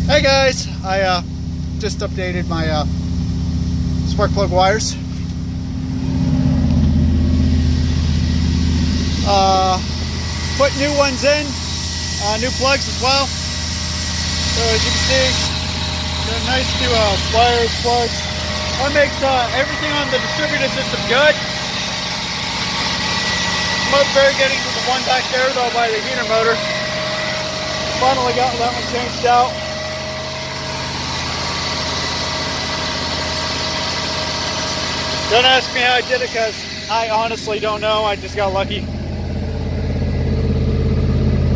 Hey guys, I just updated my spark plug wires. Put new ones in, new plugs as well. So as you can see, got nice new wires, plugs. That makes everything on the distributor system good. Smoke very getting to the one back there though by the heater motor. Finally got that one changed out. Don't ask me how I did it because I honestly don't know. I just got lucky.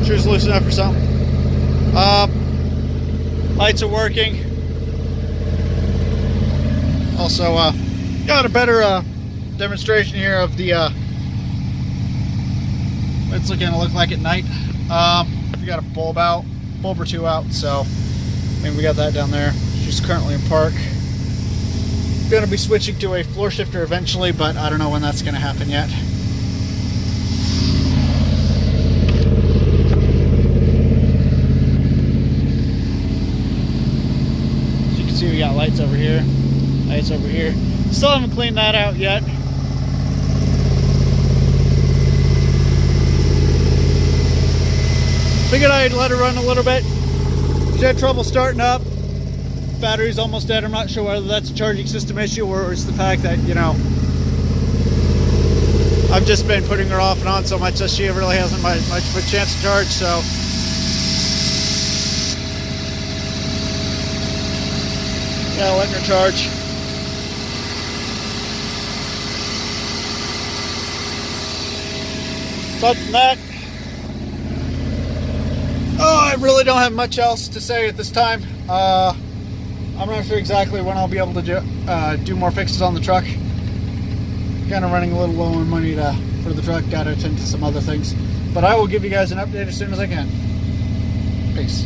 Shoes loose enough for something. Lights are working. Also, got a better demonstration here of the what it's going to look like at night. We got a bulb or two out, so maybe we got that down there. She's currently in park. Going to be switching to a floor shifter eventually, but I don't know when that's going to happen yet. As you can see, we got lights over here, lights over here. Still haven't cleaned that out yet. Figured I'd let her run a little bit. She had trouble starting up. Battery's almost dead. I'm not sure whether that's a charging system issue or it's the fact that, you know, I've just been putting her off and on so much that she really hasn't much of a chance to charge, so yeah, letting her charge. Aside from that, I really don't have much else to say at this time. I'm not sure exactly when I'll be able to do more fixes on the truck. Kind of running a little low on money for the truck. Got to attend to some other things. But I will give you guys an update as soon as I can. Peace.